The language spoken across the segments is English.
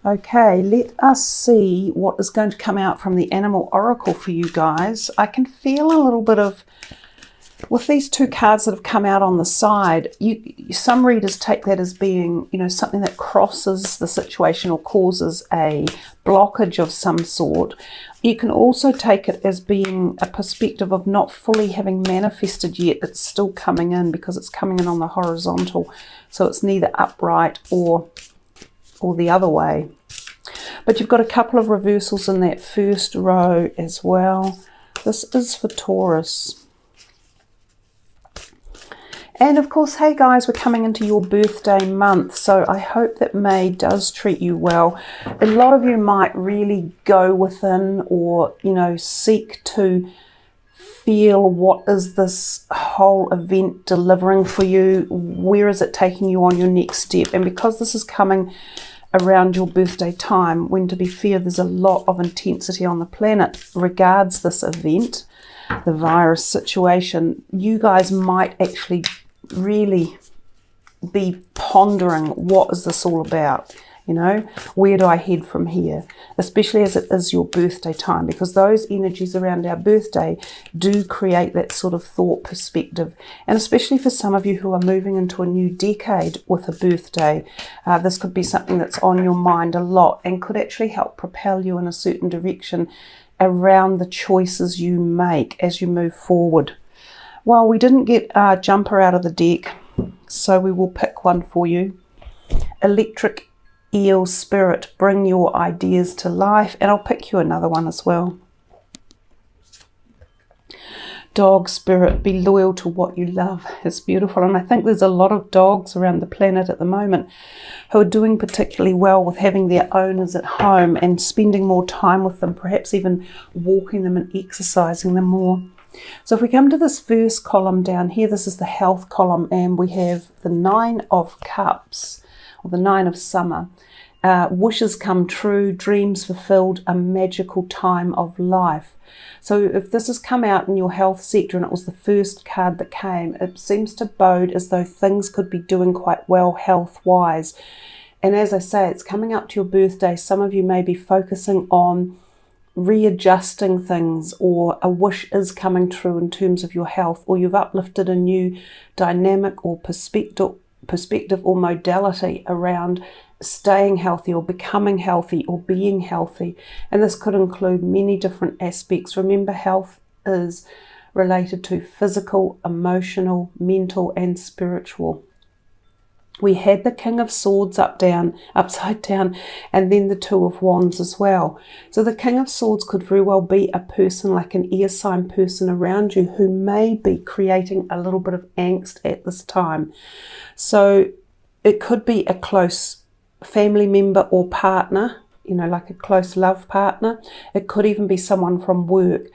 Okay, let us see what is going to come out from the Animal Oracle for you guys. I can feel a little bit of, with these two cards that have come out on the side, some readers take that as being, something that crosses the situation or causes a blockage of some sort. You can also take it as being a perspective of not fully having manifested yet. It's still coming in because it's coming in on the horizontal. So it's neither upright or the other way. But you've got a couple of reversals in that first row as well. This is for Taurus. And of course, hey guys, we're coming into your birthday month, so I hope that May does treat you well. A lot of you might really go within or, seek to feel, what is this whole event delivering for you? Where is it taking you on your next step? And because this is coming around your birthday time, when, to be fair, there's a lot of intensity on the planet regards this event, the virus situation, you guys might actually really be pondering, what is this all about? Where do I head from here? Especially as it is your birthday time, because those energies around our birthday do create that sort of thought perspective. And especially for some of you who are moving into a new decade with a birthday, this could be something that's on your mind a lot and could actually help propel you in a certain direction around the choices you make as you move forward. Well, we didn't get our jumper out of the deck, so we will pick one for you. Electric Eel Spirit, bring your ideas to life, and I'll pick you another one as well. Dog Spirit, be loyal to what you love. It's beautiful, and I think there's a lot of dogs around the planet at the moment who are doing particularly well with having their owners at home and spending more time with them, perhaps even walking them and exercising them more. So if we come to this first column down here, this is the health column, and we have the 9 of Cups, or the 9 of Summer. Wishes come true, dreams fulfilled, a magical time of life. So if this has come out in your health sector and it was the first card that came, it seems to bode as though things could be doing quite well health-wise. And as I say, it's coming up to your birthday. Some of you may be focusing on readjusting things, or a wish is coming true in terms of your health, or you've uplifted a new dynamic or perspective or modality around staying healthy or becoming healthy or being healthy. And this could include many different aspects. Remember, health is related to physical, emotional, mental and spiritual. We had the King of Swords upside down, and then the Two of Wands as well. So the King of Swords could very well be a person, like an air sign person around you, who may be creating a little bit of angst at this time. So it could be a close family member or partner, like a close love partner. It could even be someone from work.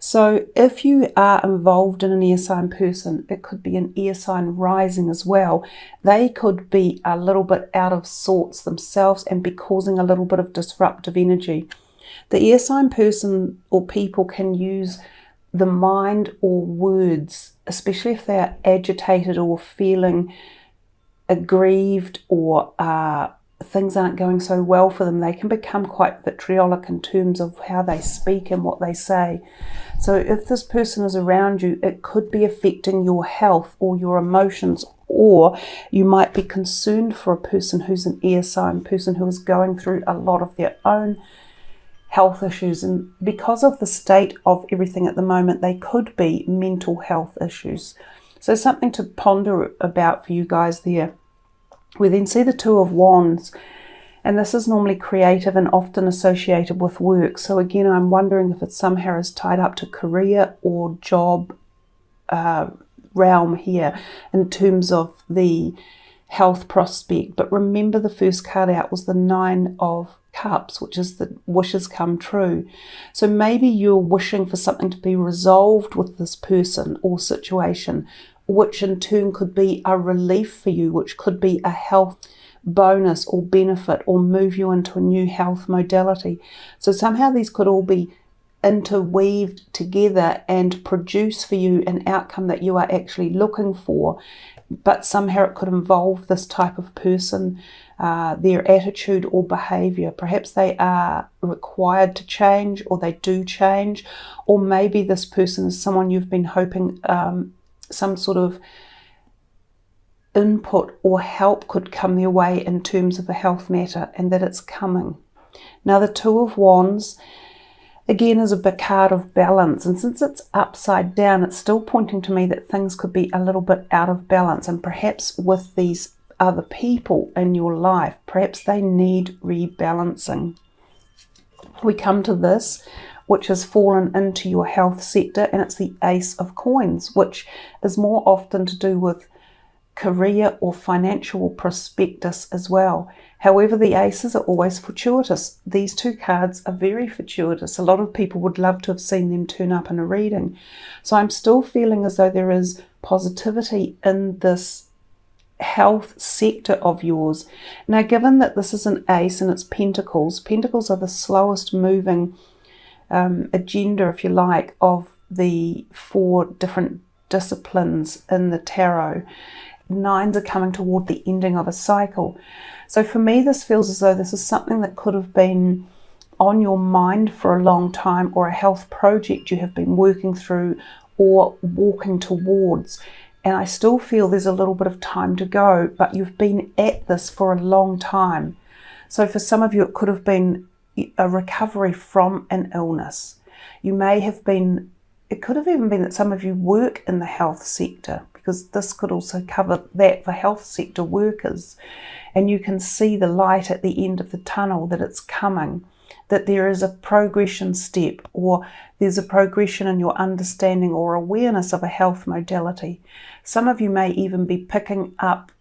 So if you are involved in an air sign person, it could be an air sign rising as well. They could be a little bit out of sorts themselves and be causing a little bit of disruptive energy. The air sign person or people can use the mind or words, especially if they are agitated or feeling aggrieved, or things aren't going so well for them. They can become quite vitriolic in terms of how they speak and what they say. So if this person is around you, it could be affecting your health or your emotions, or you might be concerned for a person who's an air sign person who is going through a lot of their own health issues. And because of the state of everything at the moment, they could be mental health issues. So something to ponder about for you guys there. We then see the Two of Wands, and this is normally creative and often associated with work. So again, I'm wondering if it somehow is tied up to career or job realm here in terms of the health prospect. But remember, the first card out was the 9 of Cups, which is the wishes come true. So maybe you're wishing for something to be resolved with this person or situation, which in turn could be a relief for you, which could be a health bonus or benefit, or move you into a new health modality. So somehow these could all be interweaved together and produce for you an outcome that you are actually looking for, but somehow it could involve this type of person, their attitude or behaviour. Perhaps they are required to change, or they do change, or maybe this person is someone you've been hoping some sort of input or help could come their way in terms of a health matter, and that it's coming. Now the Two of Wands again is a big card of balance, and since it's upside down, it's still pointing to me that things could be a little bit out of balance, and perhaps with these other people in your life, perhaps they need rebalancing. We come to this, which has fallen into your health sector, and it's the Ace of Coins, which is more often to do with career or financial prospectus as well. However, the aces are always fortuitous. These two cards are very fortuitous. A lot of people would love to have seen them turn up in a reading. So I'm still feeling as though there is positivity in this health sector of yours. Now, given that this is an ace and it's pentacles, pentacles are the slowest moving agenda, if you like, of the 4 different disciplines in the tarot. 9s are coming toward the ending of a cycle. So for me, this feels as though this is something that could have been on your mind for a long time, or a health project you have been working through or walking towards. And I still feel there's a little bit of time to go, but you've been at this for a long time. So for some of you, it could have been a recovery from an illness. You may have been, it could have even been that some of you work in the health sector, because this could also cover that for health sector workers. And you can see the light at the end of the tunnel, that it's coming, that there is a progression step, or there's a progression in your understanding or awareness of a health modality. Some of you may even be picking up,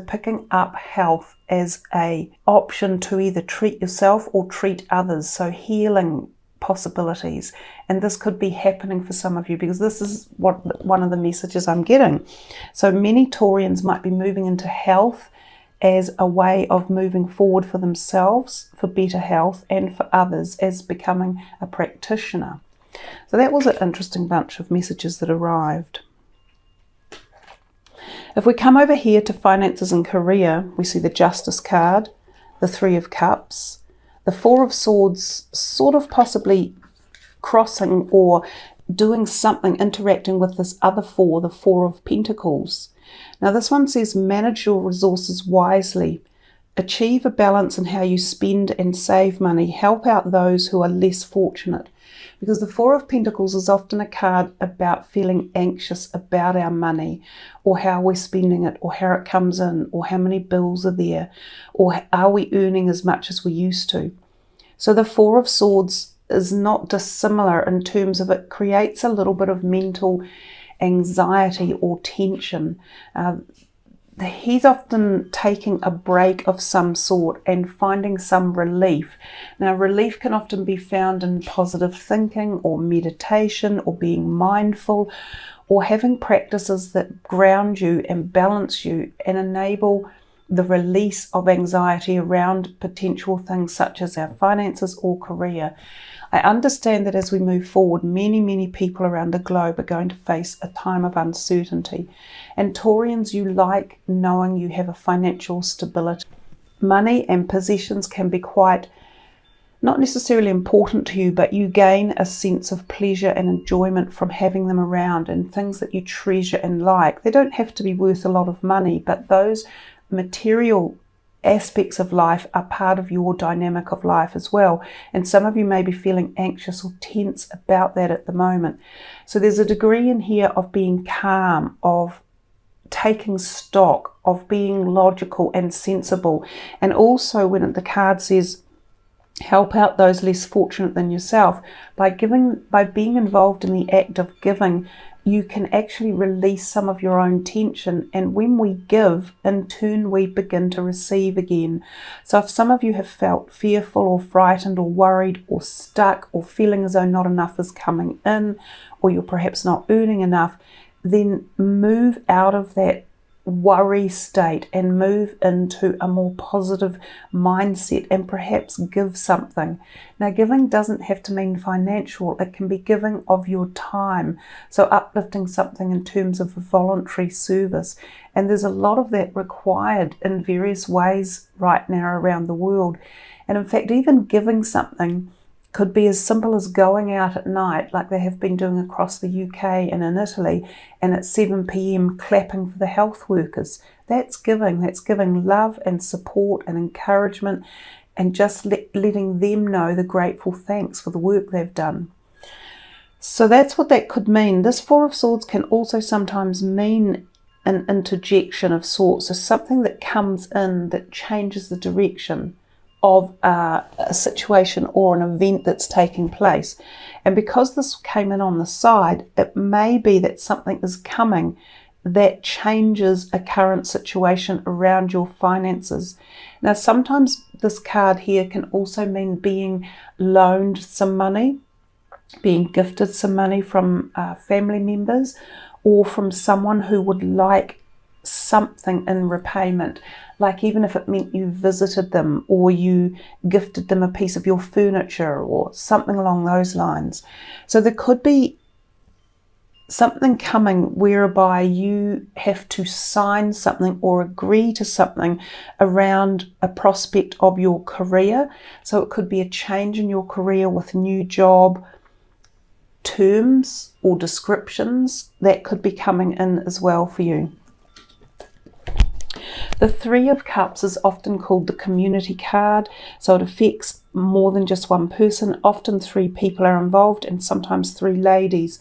picking up health as a option to either treat yourself or treat others. So healing possibilities, and this could be happening for some of you, because this is one of the messages I'm getting. So many Taurians might be moving into health as a way of moving forward for themselves, for better health, and for others as becoming a practitioner. So that was an interesting bunch of messages that arrived. If we come over here to finances and career, we see the Justice card, the Three of Cups, the Four of Swords, sort of possibly crossing or doing something, interacting with this other 4, the Four of Pentacles. Now this one says manage your resources wisely, achieve a balance in how you spend and save money, help out those who are less fortunate. Because the Four of Pentacles is often a card about feeling anxious about our money, or how we're spending it, or how it comes in, or how many bills are there, or are we earning as much as we used to. So the Four of Swords is not dissimilar in terms of it creates a little bit of mental anxiety or tension. He's often taking a break of some sort and finding some relief. Now, relief can often be found in positive thinking or meditation or being mindful or having practices that ground you and balance you and enable the release of anxiety around potential things such as our finances or career. I understand that as we move forward, many people around the globe are going to face a time of uncertainty. And Taurians, you like knowing you have a financial stability. Money and possessions can be quite, not necessarily important to you, but you gain a sense of pleasure and enjoyment from having them around, and things that you treasure and like. They don't have to be worth a lot of money, but those material aspects of life are part of your dynamic of life as well. And some of you may be feeling anxious or tense about that at the moment. So there's a degree in here of being calm, of taking stock, of being logical and sensible. And also when the card says help out those less fortunate than yourself, by being involved in the act of giving, you can actually release some of your own tension. And when we give, in turn, we begin to receive again. So if some of you have felt fearful or frightened or worried or stuck or feeling as though not enough is coming in, or you're perhaps not earning enough, then move out of that worry state and move into a more positive mindset and perhaps give something. Now, giving doesn't have to mean financial. It can be giving of your time. So uplifting something in terms of a voluntary service. And there's a lot of that required in various ways right now around the world. And in fact, even giving something could be as simple as going out at night, like they have been doing across the UK and in Italy, and at 7 p.m. clapping for the health workers. That's giving. That's giving love and support and encouragement, and just letting them know the grateful thanks for the work they've done. So that's what that could mean. This Four of Swords can also sometimes mean an interjection of sorts, so something that comes in that changes the direction of a situation or an event that's taking place. And because this came in on the side, it may be that something is coming that changes a current situation around your finances. Now, sometimes this card here can also mean being loaned some money, being gifted some money from family members, or from someone who would like something in repayment, like even if it meant you visited them or you gifted them a piece of your furniture or something along those lines. So there could be something coming whereby you have to sign something or agree to something around a prospect of your career. So it could be a change in your career with new job terms or descriptions that could be coming in as well for you. The Three of Cups is often called the community card, so it affects more than just one person. Often 3 people are involved, and sometimes 3 ladies.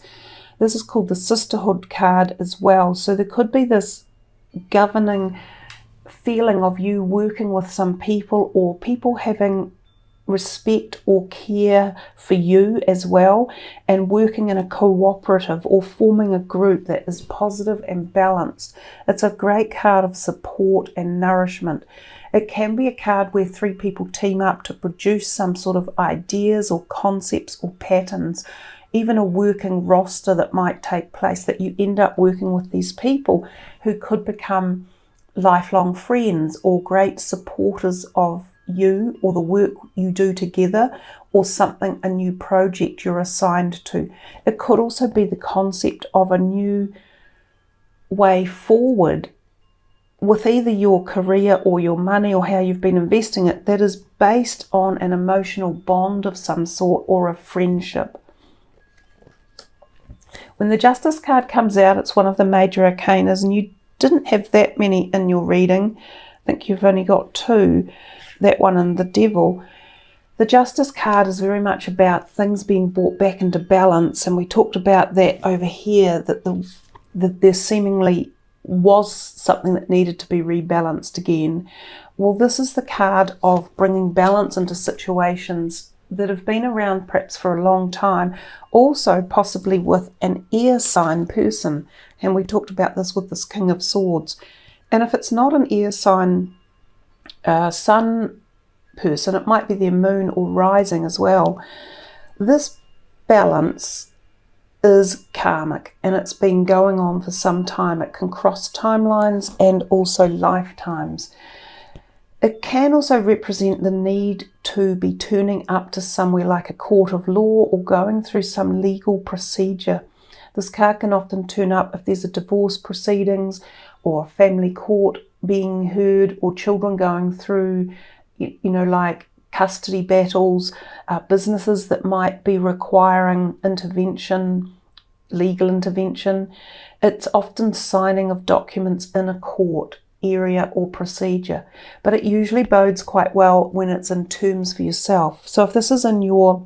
This is called the sisterhood card as well. So there could be this governing feeling of you working with some people, or people having respect or care for you as well, and working in a cooperative or forming a group that is positive and balanced. It's a great card of support and nourishment. It can be a card where 3 people team up to produce some sort of ideas or concepts or patterns, even a working roster that might take place, that you end up working with these people who could become lifelong friends or great supporters of you or the work you do together, or something, a new project you're assigned to. It could also be the concept of a new way forward with either your career or your money or how you've been investing it, that is based on an emotional bond of some sort or a friendship. When the Justice card comes out, it's one of the major arcanas, and you didn't have that many in your reading. I think you've only got 2. That one and the Devil. The Justice card is very much about things being brought back into balance, and we talked about that over here, that there seemingly was something that needed to be rebalanced again. Well, this is the card of bringing balance into situations that have been around perhaps for a long time, also possibly with an air sign person, and we talked about this with this King of Swords. And if it's not an air sign sun person, it might be their moon or rising as well. This balance is karmic, and it's been going on for some time. It can cross timelines and also lifetimes. It can also represent the need to be turning up to somewhere like a court of law or going through some legal procedure. This card can often turn up if there's a divorce proceedings or a family court being heard, or children going through, like custody battles, businesses that might be requiring intervention, legal intervention. It's often signing of documents in a court area or procedure, but it usually bodes quite well when it's in terms for yourself. So if this is in your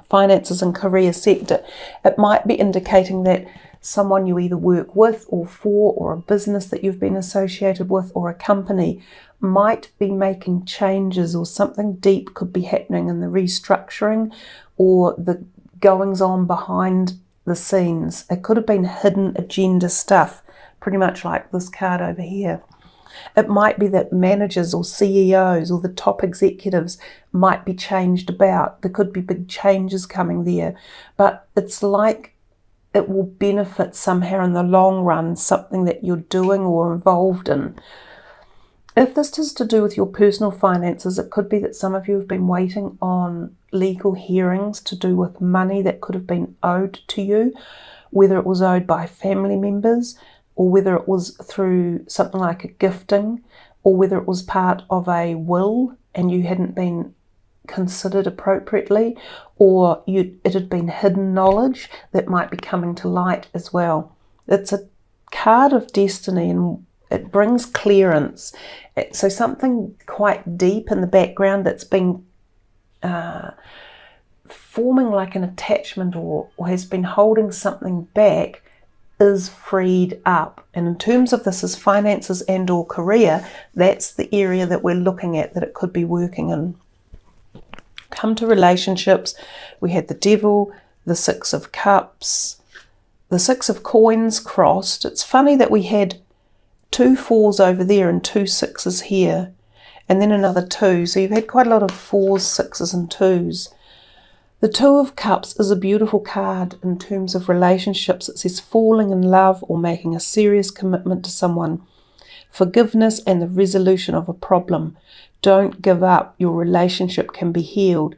finances and career sector, it might be indicating that someone you either work with or for, or a business that you've been associated with, or a company might be making changes, or something deep could be happening in the restructuring or the goings on behind the scenes. It could have been hidden agenda stuff, pretty much like this card over here. It might be that managers or CEOs or the top executives might be changed about. There could be big changes coming there, but it's like it will benefit somehow in the long run, something that you're doing or involved in. If this is to do with your personal finances, it could be that some of you have been waiting on legal hearings to do with money that could have been owed to you, whether it was owed by family members, or whether it was through something like a gifting, or whether it was part of a will and you hadn't been considered appropriately, or it had been hidden knowledge that might be coming to light as well. It's a card of destiny, and it brings clearance. So something quite deep in the background that's been forming like an attachment or has been holding something back is freed up. And in terms of this as finances and or career, that's the area that we're looking at that it could be working in. Come to relationships, we had the Devil, the Six of Cups, the Six of Coins crossed. It's funny that we had 2 4s over there and 2 6s here, and then another 2. So you've had quite a lot of 4s, 6s and 2s. The Two of Cups is a beautiful card in terms of relationships. It says falling in love or making a serious commitment to someone. Forgiveness and the resolution of a problem. Don't give up. Your relationship can be healed.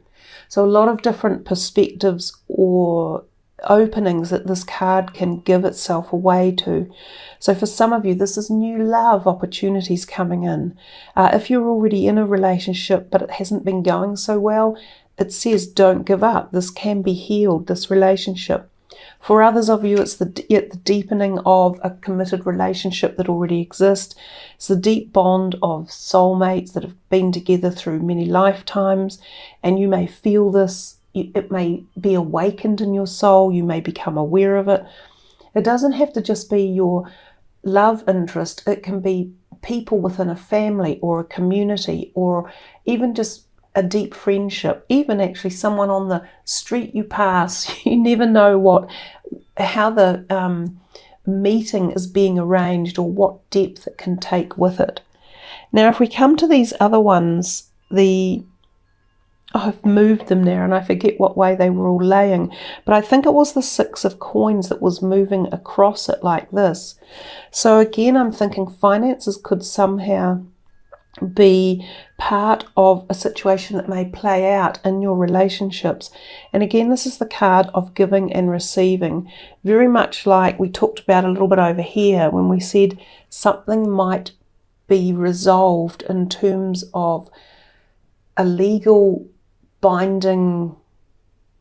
So a lot of different perspectives or openings that this card can give itself away to. So for some of you, this is new love opportunities coming in. If you're already in a relationship but it hasn't been going so well, it says don't give up. This can be healed, this relationship. For others of you, it's the deepening of a committed relationship that already exists. It's the deep bond of soulmates that have been together through many lifetimes, and you may feel this. It may be awakened in your soul. You may become aware of it. It doesn't have to just be your love interest. It can be people within a family or a community, or even just a deep friendship, even actually someone on the street you pass. You never know how the meeting is being arranged or what depth it can take with it. Now, if we come to these other ones, I've moved them now and I forget what way they were all laying, but I think it was the Six of Coins that was moving across it like this. So again, I'm thinking finances could somehow be part of a situation that may play out in your relationships. And again, this is the card of giving and receiving, very much like we talked about a little bit over here when we said something might be resolved in terms of a legal binding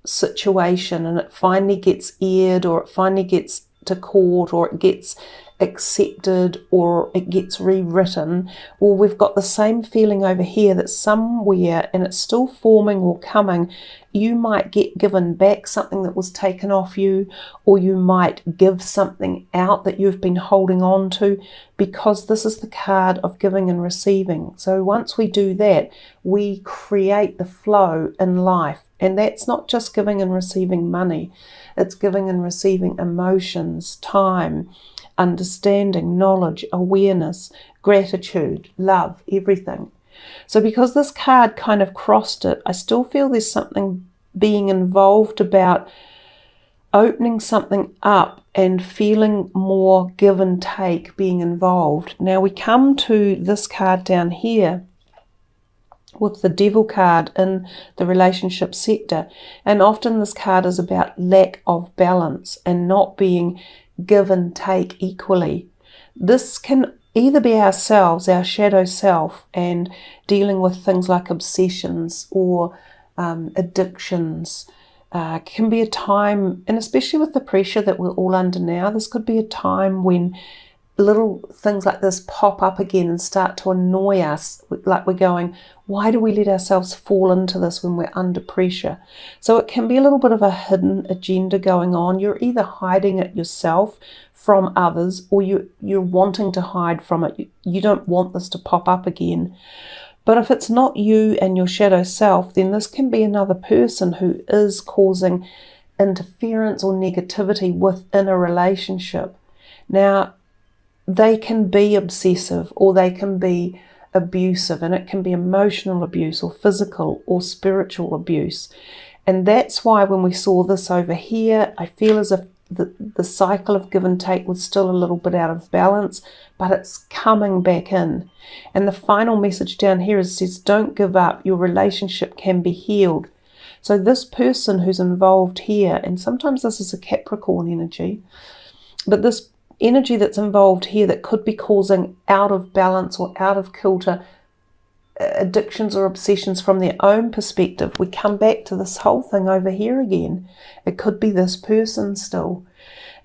situation, and it finally gets aired, or it finally gets to court, or it gets accepted, or it gets rewritten. Well, we've got the same feeling over here that somewhere, and it's still forming or coming, you might get given back something that was taken off you, or you might give something out that you've been holding on to, because this is the card of giving and receiving. So once we do that, we create the flow in life. And that's not just giving and receiving money, it's giving and receiving emotions, time, understanding, knowledge, awareness, gratitude, love, everything. So because this card kind of crossed it, I still feel there's something being involved about opening something up and feeling more give and take being involved. Now we come to this card down here with the Devil card in the relationship sector, and often this card is about lack of balance and not being give and take equally. This can either be ourselves, our shadow self, and dealing with things like obsessions or addictions. Can be a time, and especially with the pressure that we're all under now, this could be a time when little things like this pop up again and start to annoy us, like we're going, why do we let ourselves fall into this when we're under pressure? So it can be a little bit of a hidden agenda going on. You're either hiding it yourself from others, or you're wanting to hide from it. You don't want this to pop up again. But if it's not you and your shadow self, then this can be another person who is causing interference or negativity within a relationship. Now, they can be obsessive, or they can be abusive, and it can be emotional abuse or physical or spiritual abuse. And that's why when we saw this over here, I feel as if the cycle of give and take was still a little bit out of balance, but it's coming back in. And the final message down here says, don't give up. Your relationship can be healed. So this person who's involved here, and sometimes this is a Capricorn energy, but this energy that's involved here that could be causing out of balance or out of kilter addictions or obsessions from their own perspective. We come back to this whole thing over here again. It could be this person still.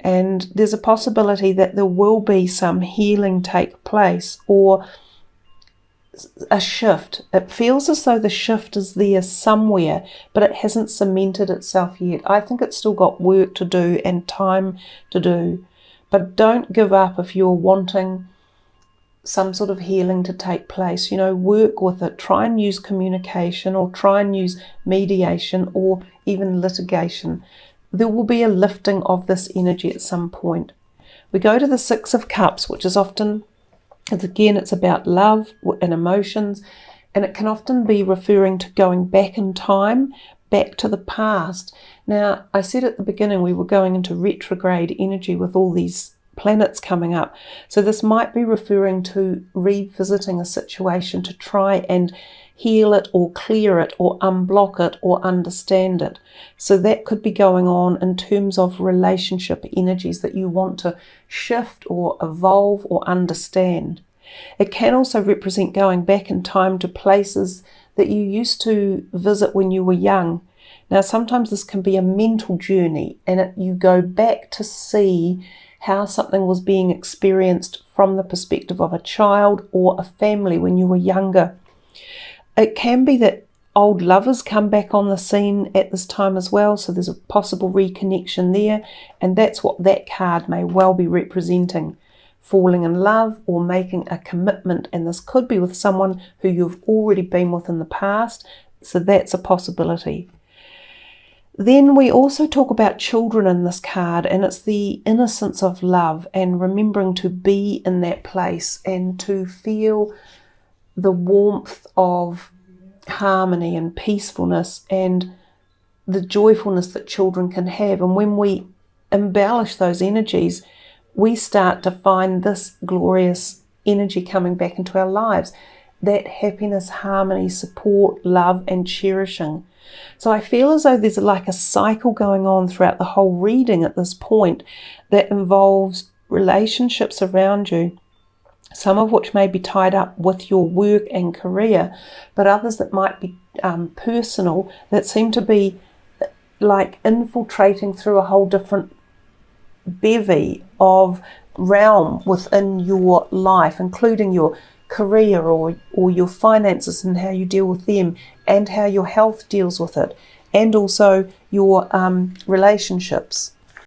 And there's a possibility that there will be some healing take place or a shift. It feels as though the shift is there somewhere, but it hasn't cemented itself yet. I think it's still got work to do and time to do. But don't give up if you're wanting some sort of healing to take place. You know, work with it. Try and use communication, or try and use mediation, or even litigation. There will be a lifting of this energy at some point. We go to the Six of Cups, which is often, again, it's about love and emotions, and it can often be referring to going back in time, back to the past. Now, I said at the beginning we were going into retrograde energy with all these planets coming up. So this might be referring to revisiting a situation to try and heal it or clear it or unblock it or understand it. So that could be going on in terms of relationship energies that you want to shift or evolve or understand. It can also represent going back in time to places that you used to visit when you were young. Now, sometimes this can be a mental journey, and you go back to see how something was being experienced from the perspective of a child or a family when you were younger. It can be that old lovers come back on the scene at this time as well, so there's a possible reconnection there, and that's what that card may well be representing. Falling in love or making a commitment, and this could be with someone who you've already been with in the past, so that's a possibility. Then we also talk about children in this card, and it's the innocence of love and remembering to be in that place and to feel the warmth of harmony and peacefulness and the joyfulness that children can have. And when we embellish those energies, we start to find this glorious energy coming back into our lives, that happiness, harmony, support, love, and cherishing. So I feel as though there's like a cycle going on throughout the whole reading at this point that involves relationships around you, some of which may be tied up with your work and career, but others that might be personal, that seem to be like infiltrating through a whole different bevy of realm within your life, including your career or your finances and how you deal with them, and how your health deals with it, and also your relationships.